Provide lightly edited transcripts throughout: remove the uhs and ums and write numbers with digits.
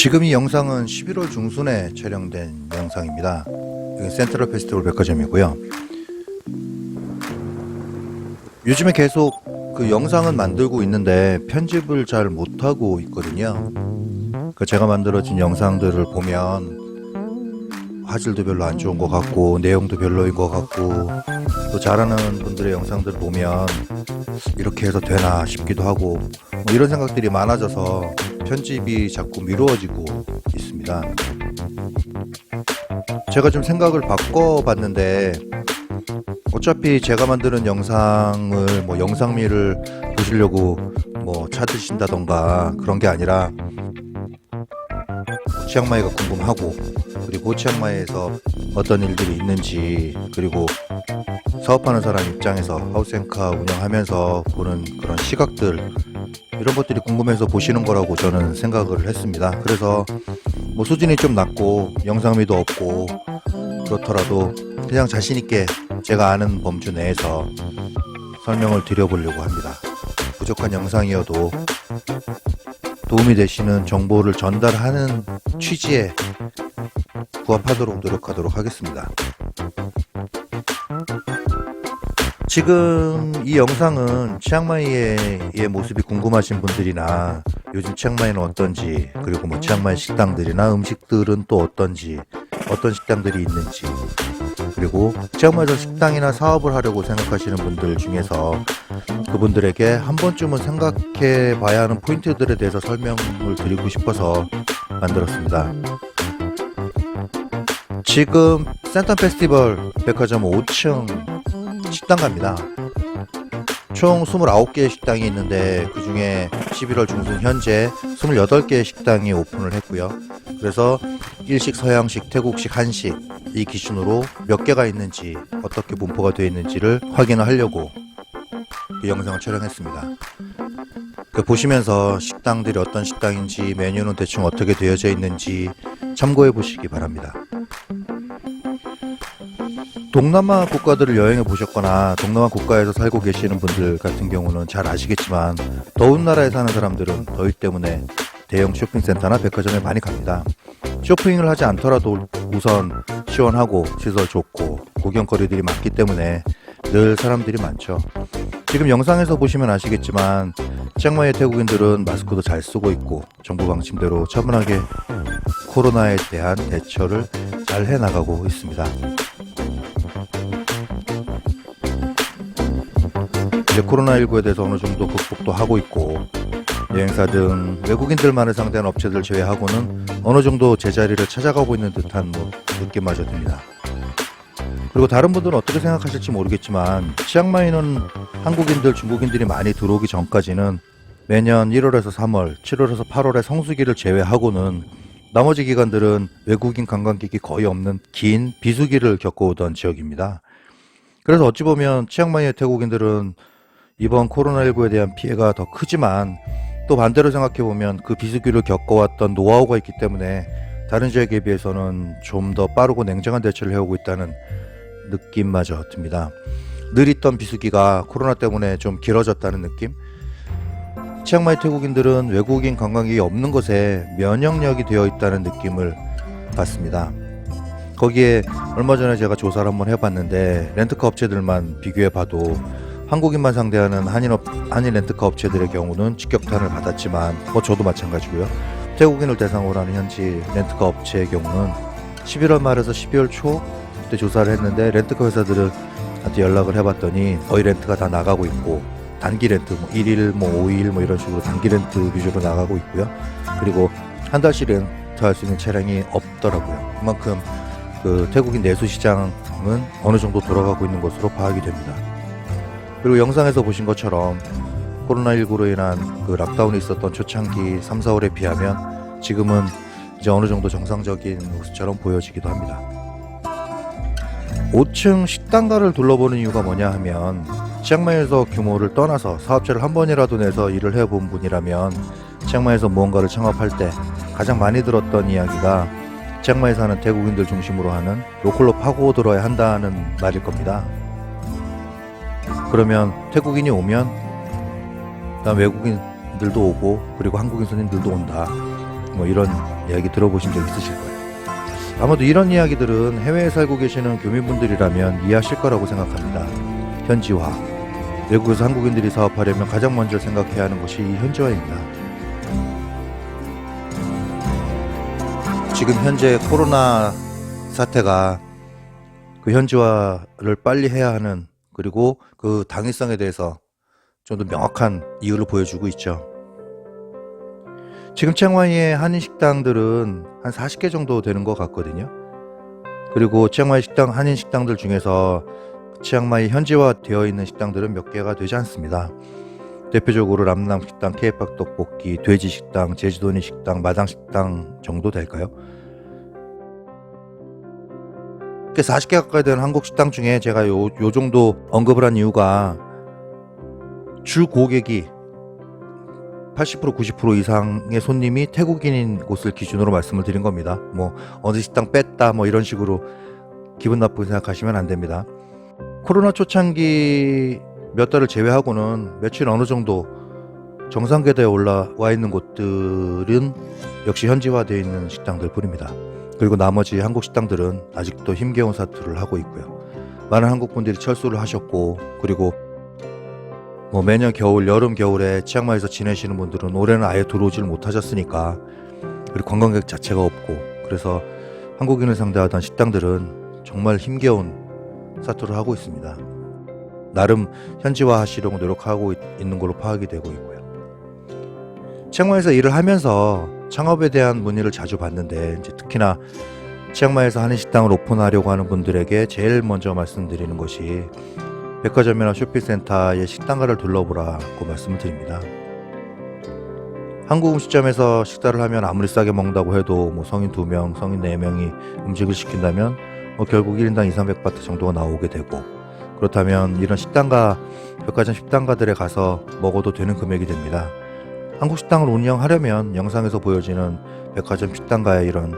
지금 이 영상은 11월 중순에 촬영된 영상입니다. 여기 센트럴 페스티벌 백화점이고요. 요즘에 계속 그 영상은 만들고 있는데 편집을 잘 못하고 있거든요. 제가 만들어진 영상들을 보면 화질도 별로 안 좋은 것 같고 내용도 별로인 것 같고, 또 잘하는 분들의 영상들 보면 이렇게 해서 되나 싶기도 하고, 이런 생각들이 많아져서 편집이 자꾸 미루어지고 있습니다. 제가 좀 생각을 바꿔봤는데, 어차피 제가 만드는 영상을 영상미를 보시려고 찾으신다던가 그런 게 아니라, 치앙마이가 궁금하고, 그리고 치앙마이에서 어떤 일들이 있는지, 그리고 사업하는 사람 입장에서 하우스앤카 운영하면서 보는 그런 시각들, 이런 것들이 궁금해서 보시는 거라고 저는 생각을 했습니다. 그래서 수준이 좀 낮고 영상미도 없고 그렇더라도 그냥 자신있게 제가 아는 범주 내에서 설명을 드려보려고 합니다. 부족한 영상이어도 도움이 되시는 정보를 전달하는 취지에 부합하도록 노력하도록 하겠습니다. 지금 이 영상은 치앙마이의 모습이 궁금하신 분들이나 요즘 치앙마이는 어떤지, 그리고 치앙마이 식당들이나 음식들은 또 어떤지, 어떤 식당들이 있는지, 그리고 치앙마이에서 식당이나 사업을 하려고 생각하시는 분들 중에서 그분들에게 한 번쯤은 생각해 봐야 하는 포인트들에 대해서 설명을 드리고 싶어서 만들었습니다. 지금 센터 페스티벌 백화점 5층 식당가입니다. 총 29개의 식당이 있는데 그 중에 11월 중순 현재 28개의 식당이 오픈을 했고요. 그래서 일식, 서양식, 태국식, 한식 이 기준으로 몇 개가 있는지, 어떻게 분포가 되어 있는지를 확인을 하려고 그 영상을 촬영했습니다. 보시면서 식당들이 어떤 식당인지, 메뉴는 대충 어떻게 되어져 있는지 참고해 보시기 바랍니다. 동남아 국가들을 여행해 보셨거나 동남아 국가에서 살고 계시는 분들 같은 경우는 잘 아시겠지만, 더운 나라에 사는 사람들은 더위 때문에 대형 쇼핑센터나 백화점에 많이 갑니다. 쇼핑을 하지 않더라도 우선 시원하고 시설 좋고 구경거리들이 많기 때문에 늘 사람들이 많죠. 지금 영상에서 보시면 아시겠지만 치앙마이의 태국인들은 마스크도 잘 쓰고 있고 정부 방침대로 차분하게 코로나에 대한 대처를 잘 해나가고 있습니다. 이제 코로나19에 대해서 어느 정도 극복도 하고 있고, 여행사 등 외국인들만을 상대한 업체들 제외하고는 어느 정도 제자리를 찾아가고 있는 듯한 느낌마저 듭니다. 그리고 다른 분들은 어떻게 생각하실지 모르겠지만, 치앙마이는 한국인들, 중국인들이 많이 들어오기 전까지는 매년 1월에서 3월, 7월에서 8월의 성수기를 제외하고는 나머지 기간들은 외국인 관광객이 거의 없는 긴 비수기를 겪어오던 지역입니다. 그래서 어찌 보면 치앙마이의 태국인들은 이번 코로나19에 대한 피해가 더 크지만, 또 반대로 생각해보면 그 비수기를 겪어왔던 노하우가 있기 때문에 다른 지역에 비해서는 좀 더 빠르고 냉정한 대처를 해오고 있다는 느낌마저 듭니다. 늘 있던 비수기가 코로나 때문에 좀 길어졌다는 느낌? 치앙마이 태국인들은 외국인 관광객이 없는 것에 면역력이 되어 있다는 느낌을 받습니다. 거기에 얼마 전에 제가 조사를 한번 해봤는데, 렌트카 업체들만 비교해봐도 한국인만 상대하는 한인 렌트카 업체들의 경우는 직격탄을 받았지만, 저도 마찬가지고요. 태국인을 대상으로 하는 현지 렌트카 업체의 경우는 11월 말에서 12월 초 그때 조사를 했는데, 렌트카 회사들한테 연락을 해봤더니 거의 렌트가 다 나가고 있고, 단기 렌트 1일 5일 이런 식으로 단기 렌트 위주로 나가고 있고요. 그리고 한 달씩 렌트할 수 있는 차량이 없더라고요. 그만큼 그 태국인 내수 시장은 어느 정도 돌아가고 있는 것으로 파악이 됩니다. 그리고 영상에서 보신 것처럼 코로나19로 인한 그 락다운이 있었던 초창기 3, 4월에 비하면 지금은 이제 어느 정도 정상적인 모습처럼 보여지기도 합니다. 5층 식당가를 둘러보는 이유가 뭐냐 하면, 치앙마이에서 규모를 떠나서 사업체를 한 번이라도 내서 일을 해본 분이라면 치앙마이에서 무언가를 창업할 때 가장 많이 들었던 이야기가 치앙마이에 사는 태국인들 중심으로 하는 로컬로 파고들어야 한다는 말일 겁니다. 그러면 태국인이 오면 그다음 외국인들도 오고, 그리고 한국인 손님들도 온다. 뭐 이런 이야기 들어보신 적 있으실 거예요. 아마도 이런 이야기들은 해외에 살고 계시는 교민분들이라면 이해하실 거라고 생각합니다. 현지화. 외국에서 한국인들이 사업하려면 가장 먼저 생각해야 하는 것이 이 현지화입니다. 지금 현재 코로나 사태가 그 현지화를 빨리 해야 하는, 그리고 그 당위성에 대해서 좀 더 명확한 이유를 보여주고 있죠. 지금 치앙마이의 한인 식당들은 한 40개 정도 되는 것 같거든요. 그리고 치앙마이 식당, 한인 식당들 중에서 치앙마이 현지화 되어 있는 식당들은 몇 개가 되지 않습니다. 대표적으로 람남 식당, 케이팝 떡볶이, 돼지 식당, 제주도니 식당, 마당 식당 정도 될까요? 40개 가까이 되는 한국 식당 중에 제가 요 정도 언급을 한 이유가 주 고객이 80% 90% 이상의 손님이 태국인인 곳을 기준으로 말씀을 드린 겁니다. 뭐 어느 식당 뺐다 뭐 이런 식으로 기분 나쁘게 생각하시면 안 됩니다. 코로나 초창기 몇 달을 제외하고는 며칠 어느 정도 정상 궤도에 올라와 있는 곳들은 역시 현지화되어 있는 식당들 뿐입니다. 그리고 나머지 한국 식당들은 아직도 힘겨운 사투를 하고 있고요. 많은 한국 분들이 철수를 하셨고, 그리고 뭐 매년 겨울, 여름, 겨울에 치앙마이에서 지내시는 분들은 올해는 아예 들어오질 못하셨으니까, 그리고 관광객 자체가 없고, 그래서 한국인을 상대하던 식당들은 정말 힘겨운 사투를 하고 있습니다. 나름 현지화 하시려고 노력하고 있는 걸로 파악이 되고 있고요. 치앙마이에서 일을 하면서 창업에 대한 문의를 자주 받는데, 이제 특히나 치앙마이에서 한인 식당을 오픈하려고 하는 분들에게 제일 먼저 말씀드리는 것이 백화점이나 쇼핑센터의 식당가를 둘러보라고 말씀을 드립니다. 한국 음식점에서 식사를 하면 아무리 싸게 먹는다고 해도 뭐 성인 2명, 성인 4명이 음식을 시킨다면 뭐 결국 1인당 200~300바트 정도가 나오게 되고, 그렇다면 이런 식당가, 백화점 식당가들에 가서 먹어도 되는 금액이 됩니다. 한국 식당을 운영하려면 영상에서 보여지는 백화점 식당가의 이런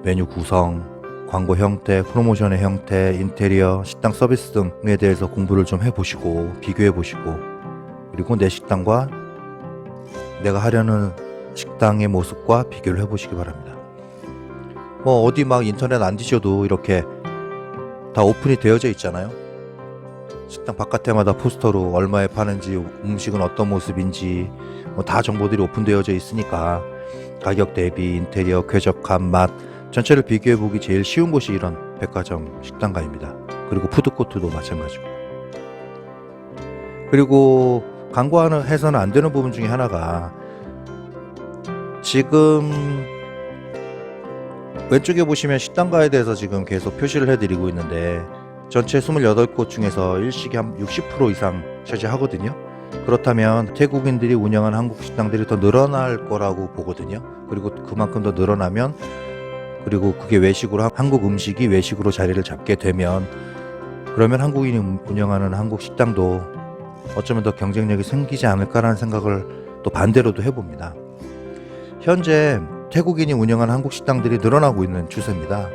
메뉴 구성, 광고 형태, 프로모션의 형태, 인테리어, 식당 서비스 등에 대해서 공부를 좀 해보시고 비교해보시고, 그리고 내 식당과 내가 하려는 식당의 모습과 비교를 해보시기 바랍니다. 뭐 어디 막 인터넷 안 뒤져도 이렇게 다 오픈이 되어져 있잖아요. 식당 바깥에마다 포스터로 얼마에 파는지, 음식은 어떤 모습인지 뭐 다 정보들이 오픈되어져 있으니까 가격 대비, 인테리어, 쾌적함, 맛 전체를 비교해보기 제일 쉬운 곳이 이런 백화점 식당가입니다. 그리고 푸드코트도 마찬가지고. 그리고 간과해서는 안 되는 부분 중에 하나가, 지금 왼쪽에 보시면 식당가에 대해서 지금 계속 표시를 해드리고 있는데, 전체 28곳 중에서 일식이 한 60% 이상 차지하거든요. 그렇다면 태국인들이 운영한 한국 식당들이 더 늘어날 거라고 보거든요. 그리고 그만큼 더 늘어나면, 그리고 그게 외식으로, 한국 음식이 외식으로 자리를 잡게 되면, 그러면 한국인이 운영하는 한국 식당도 어쩌면 더 경쟁력이 생기지 않을까라는 생각을 또 반대로도 해봅니다. 현재 태국인이 운영하는 한국 식당들이 늘어나고 있는 추세입니다.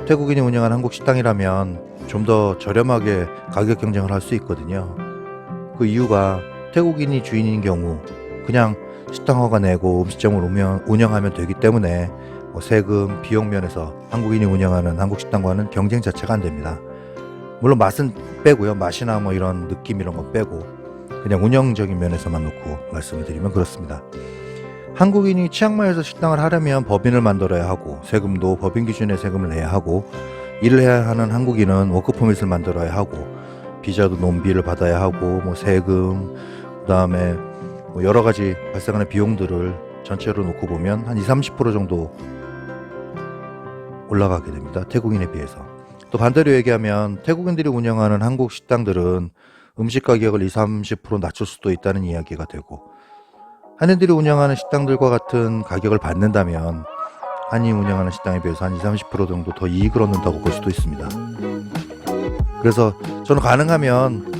태국인이 운영하는 한국 식당이라면 좀 더 저렴하게 가격 경쟁을 할 수 있거든요. 그 이유가 태국인이 주인인 경우 그냥 식당 허가 내고 음식점을 운영하면 되기 때문에 세금, 비용 면에서 한국인이 운영하는 한국 식당과는 경쟁 자체가 안 됩니다. 물론 맛은 빼고요. 맛이나 뭐 이런 느낌 이런 건 빼고 그냥 운영적인 면에서만 놓고 말씀을 드리면 그렇습니다. 한국인이 치앙마이에서 식당을 하려면 법인을 만들어야 하고, 세금도 법인 기준의 세금을 내야 하고, 일을 해야 하는 한국인은 워크퍼밋을 만들어야 하고, 비자도 논비를 받아야 하고, 뭐 세금, 그다음에 뭐 여러 가지 발생하는 비용들을 전체로 놓고 보면 한 20~30% 정도 올라가게 됩니다. 태국인에 비해서. 또 반대로 얘기하면 태국인들이 운영하는 한국 식당들은 음식 가격을 20~30% 낮출 수도 있다는 이야기가 되고, 한인들이 운영하는 식당들과 같은 가격을 받는다면 한인이 운영하는 식당에 비해서 한 20~30% 정도 더 이익을 얻는다고 볼 수도 있습니다. 그래서 저는 가능하면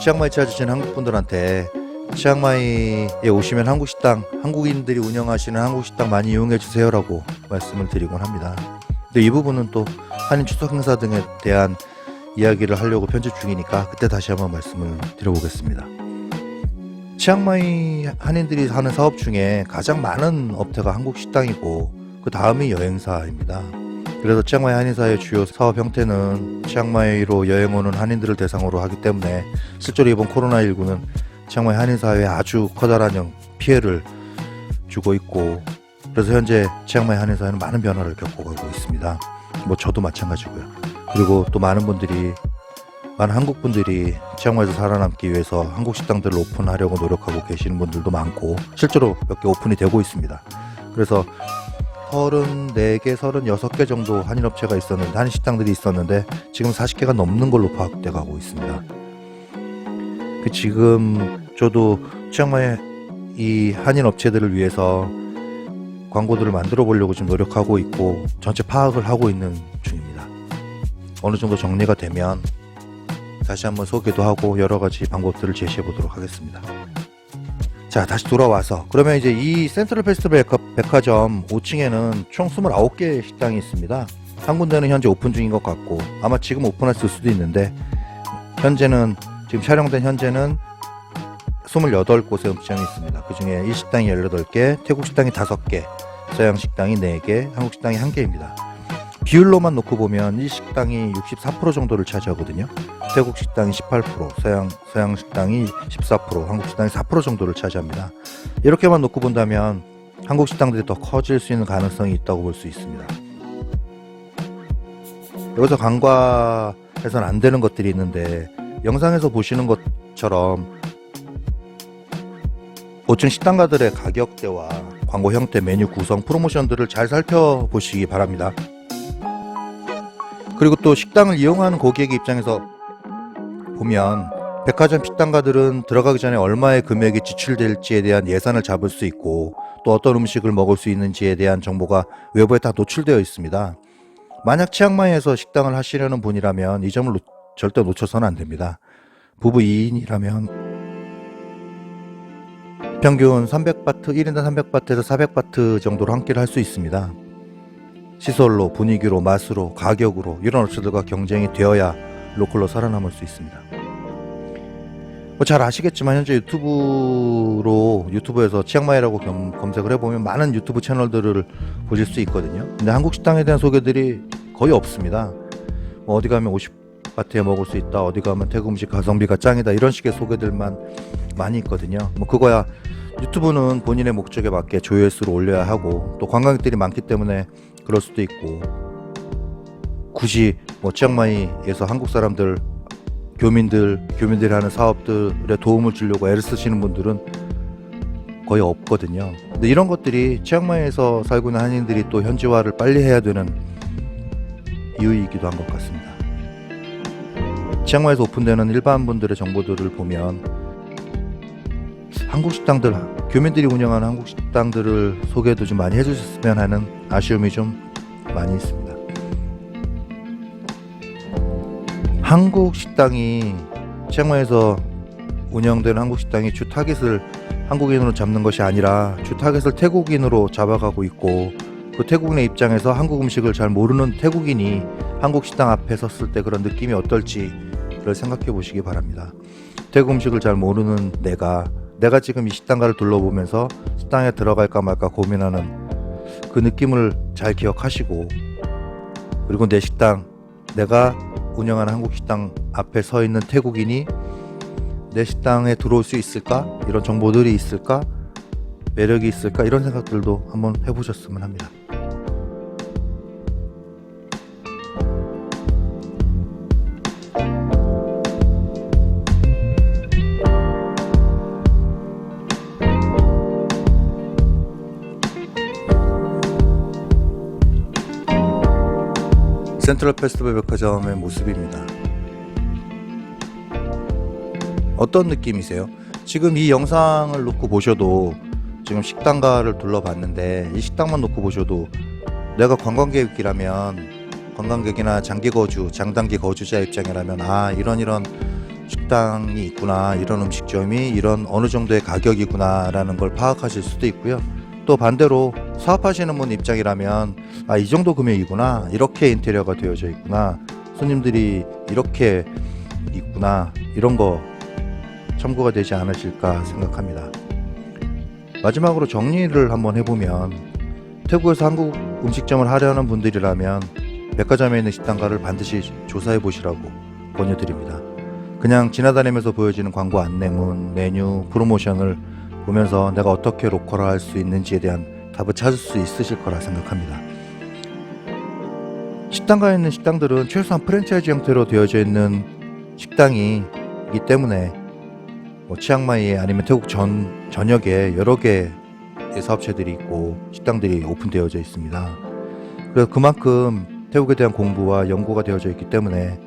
치앙마이 찾으시는 한국분들한테 치앙마이에 오시면 한국 식당, 한국인들이 운영하시는 한국 식당 많이 이용해 주세요라고 말씀을 드리곤 합니다. 근데 이 부분은 또 한인 추석 행사 등에 대한 이야기를 하려고 편집 중이니까 그때 다시 한번 말씀을 드려보겠습니다. 치앙마이 한인들이 하는 사업 중에 가장 많은 업태가 한국식당이고 그 다음이 여행사입니다. 그래서 치앙마이 한인사의 주요 사업 형태는 치앙마이로 여행 오는 한인들을 대상으로 하기 때문에 실제로 이번 코로나19는 치앙마이 한인사회에 아주 커다란 피해를 주고 있고, 그래서 현재 치앙마이 한인사회는 많은 변화를 겪어가고 있습니다. 저도 마찬가지고요. 그리고 또 많은 한국 분들이 치앙마이에서 살아남기 위해서 한국 식당들을 오픈하려고 노력하고 계시는 분들도 많고, 실제로 몇 개 오픈이 되고 있습니다. 그래서 34개, 36개 정도 한인업체가 있었는데, 한인식당들이 있었는데 지금 40개가 넘는 걸로 파악돼 가고 있습니다. 지금 저도 치앙마이 이 한인업체들을 위해서 광고들을 만들어 보려고 지금 노력하고 있고 전체 파악을 하고 있는 중입니다. 어느 정도 정리가 되면 다시 한번 소개도 하고 여러 가지 방법들을 제시해 보도록 하겠습니다. 자, 다시 돌아와서 그러면 이제 이 센트럴 페스티벌 백화점 5층에는 총 29개 식당이 있습니다. 한 군데는 현재 오픈 중인 것 같고 아마 지금 오픈했을 수도 있는데, 현재는 지금 촬영된 현재는 28곳의 음식점이 있습니다. 그 중에 일식당이 18개, 태국식당이 5개, 서양식당이 4개, 한국식당이 1개입니다. 비율로만 놓고 보면 일식당이 64% 정도를 차지하거든요. 태국식당이 18%, 서양식당이 14%, 한국식당이 4% 정도를 차지합니다. 이렇게만 놓고 본다면 한국식당들이 더 커질 수 있는 가능성이 있다고 볼 수 있습니다. 여기서 간과해서는 안 되는 것들이 있는데, 영상에서 보시는 것처럼 5층 식당가들의 가격대와 광고 형태, 메뉴 구성, 프로모션들을 잘 살펴보시기 바랍니다. 그리고 또 식당을 이용하는 고객의 입장에서 보면 백화점 식당가들은 들어가기 전에 얼마의 금액이 지출될지에 대한 예산을 잡을 수 있고, 또 어떤 음식을 먹을 수 있는지에 대한 정보가 외부에 다 노출되어 있습니다. 만약 치앙마이에서 식당을 하시려는 분이라면 이 점을 절대 놓쳐서는 안 됩니다. 부부 2인이라면 평균 300바트, 1인당 300바트에서 400바트 정도로 한 끼를 할 수 있습니다. 시설로, 분위기로, 맛으로, 가격으로 이런 업체들과 경쟁이 되어야 로컬로 살아남을 수 있습니다. 잘 아시겠지만 현재 유튜브에서 치앙마이라고 검색을 해보면 많은 유튜브 채널들을 보실 수 있거든요. 근데 한국 식당에 대한 소개들이 거의 없습니다. 어디 가면 50바트에 먹을 수 있다, 어디 가면 태국 음식 가성비가 짱이다, 이런 식의 소개들만 많이 있거든요. 그거야 유튜브는 본인의 목적에 맞게 조회수를 올려야 하고, 또 관광객들이 많기 때문에 그럴 수도 있고, 굳이 치앙마이에서 한국 사람들, 교민들이 하는 사업들에 도움을 주려고 애를 쓰시는 분들은 거의 없거든요. 근데 이런 것들이 치앙마이에서 살고 있는 한인들이 또 현지화를 빨리 해야 되는 이유이기도 한 것 같습니다. 치앙마이에서 오픈되는 일반 분들의 정보들을 보면 한국 식당들, 교민들이 운영하는 한국 식당들을 소개도 좀 많이 해주셨으면 하는 아쉬움이 좀 많이 있습니다. 한국 식당이, 치앙마이에서 운영되는 한국 식당이 주 타깃을 한국인으로 잡는 것이 아니라 주 타깃을 태국인으로 잡아가고 있고, 그 태국인의 입장에서 한국 음식을 잘 모르는 태국인이 한국 식당 앞에 섰을 때 그런 느낌이 어떨지를 생각해 보시기 바랍니다. 태국 음식을 잘 모르는 내가 지금 이 식당가를 둘러보면서 식당에 들어갈까 말까 고민하는 그 느낌을 잘 기억하시고, 그리고 내 식당, 내가 운영하는 한국 식당 앞에 서 있는 태국인이 내 식당에 들어올 수 있을까? 이런 정보들이 있을까? 매력이 있을까? 이런 생각들도 한번 해보셨으면 합니다. 센트럴 페스티벌 백화점의 모습입니다. 어떤 느낌이세요? 지금 이 영상을 놓고 보셔도, 지금 식당가를 둘러봤는데 이 식당만 놓고 보셔도 내가 관광객이나 장단기 거주자 입장이라면 이런 식당이 있구나, 이런 음식점이 이런 어느 정도의 가격이구나 라는 걸 파악하실 수도 있고요. 또 반대로 사업하시는 분 입장이라면 이 정도 금액이구나, 이렇게 인테리어가 되어져 있구나, 손님들이 이렇게 있구나, 이런 거 첨부가 되지 않으실까 생각합니다. 마지막으로 정리를 한번 해보면, 태국에서 한국 음식점을 하려는 분들이라면 백화점에 있는 식당가를 반드시 조사해 보시라고 권유드립니다. 그냥 지나다니면서 보여지는 광고 안내문, 메뉴, 프로모션을 보면서 내가 어떻게 로컬화할 수 있는지에 대한 답을 찾을 수 있으실 거라 생각합니다. 식당가에 있는 식당들은 최소한 프랜차이즈 형태로 되어져 있는 식당이기 때문에 치앙마이에 아니면 태국 전역에 여러 개의 사업체들이 있고 식당들이 오픈되어져 있습니다. 그래서 그만큼 태국에 대한 공부와 연구가 되어져 있기 때문에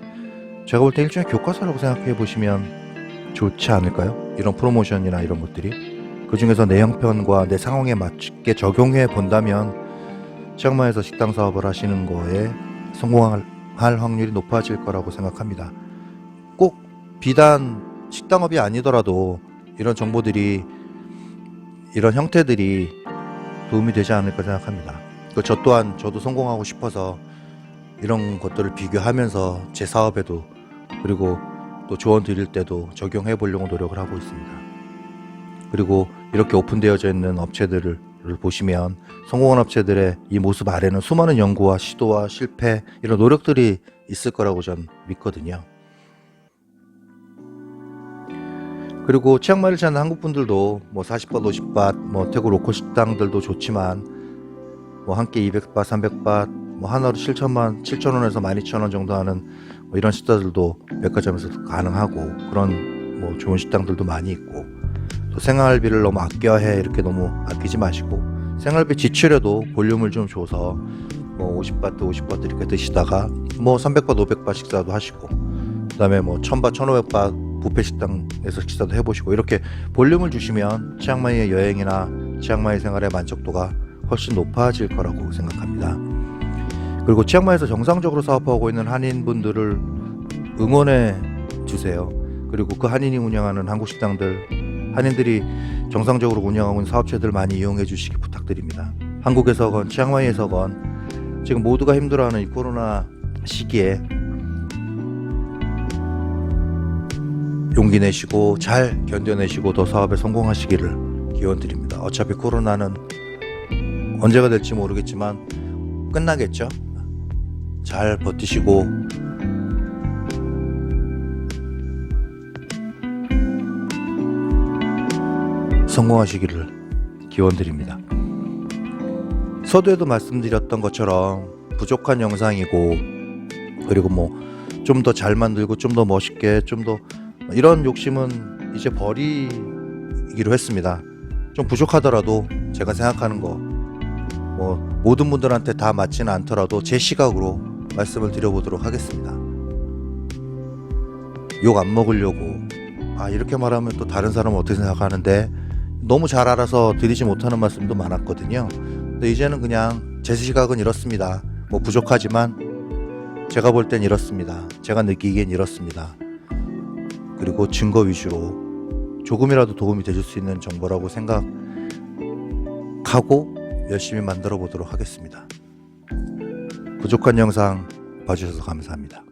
제가 볼 때 일종의 교과서라고 생각해 보시면 좋지 않을까요? 이런 프로모션이나 이런 것들이 그 중에서 내 형편과 내 상황에 맞게 적용해 본다면 치앙마이에서 식당 사업을 하시는 거에 성공할 확률이 높아질 거라고 생각합니다. 꼭 비단 식당업이 아니더라도 이런 정보들이, 이런 형태들이 도움이 되지 않을까 생각합니다. 저 또한 저도 성공하고 싶어서 이런 것들을 비교하면서 제 사업에도, 그리고 또 조언 드릴 때도 적용해 보려고 노력을 하고 있습니다. 그리고 이렇게 오픈되어져 있는 업체들을 보시면 성공한 업체들의 이 모습 아래는 수많은 연구와 시도와 실패, 이런 노력들이 있을 거라고 전 믿거든요. 그리고 치앙마이를 찾는 한국분들도 40밭, 50밭, 태국 로컬 식당들도 좋지만 한 끼 200밭, 300밭, 하나로 7,000원에서 12,000원 정도 하는 이런 식당들도 백화점에서 가능하고, 그런 좋은 식당들도 많이 있고, 또 생활비를 너무 아껴야 해 이렇게 너무 아끼지 마시고 생활비 지출에도 볼륨을 좀 줘서 50바트 50바트 이렇게 드시다가 300바트 500바트 식사도 하시고, 그 다음에 1000바트 1500바트 뷔페 식당에서 식사도 해보시고, 이렇게 볼륨을 주시면 치앙마이의 여행이나 치앙마이 생활의 만족도가 훨씬 높아질 거라고 생각합니다. 그리고 치앙마이에서 정상적으로 사업하고 있는 한인분들을 응원해 주세요. 그리고 그 한인이 운영하는 한국 식당들, 한인들이 정상적으로 운영하고 있는 사업체들 많이 이용해 주시기 부탁드립니다. 한국에서건 치앙마이에서건 지금 모두가 힘들어하는 이 코로나 시기에 용기 내시고 잘 견뎌내시고 더 사업에 성공하시기를 기원드립니다. 어차피 코로나는 언제가 될지 모르겠지만 끝나겠죠. 잘 버티시고 성공하시기를 기원드립니다. 서두에도 말씀드렸던 것처럼 부족한 영상이고, 그리고 좀 더 잘 만들고 좀 더 멋있게, 좀 더 이런 욕심은 이제 버리기로 했습니다. 좀 부족하더라도 제가 생각하는 거 모든 분들한테 다 맞지는 않더라도 제 시각으로 말씀을 드려보도록 하겠습니다. 욕 안 먹으려고, 이렇게 말하면 또 다른 사람은 어떻게 생각하는데 너무 잘 알아서 드리지 못하는 말씀도 많았거든요. 근데 이제는 그냥 제 시각은 이렇습니다. 부족하지만 제가 볼 땐 이렇습니다. 제가 느끼기엔 이렇습니다. 그리고 증거 위주로 조금이라도 도움이 되실 수 있는 정보라고 생각하고 열심히 만들어 보도록 하겠습니다. 부족한 영상 봐주셔서 감사합니다.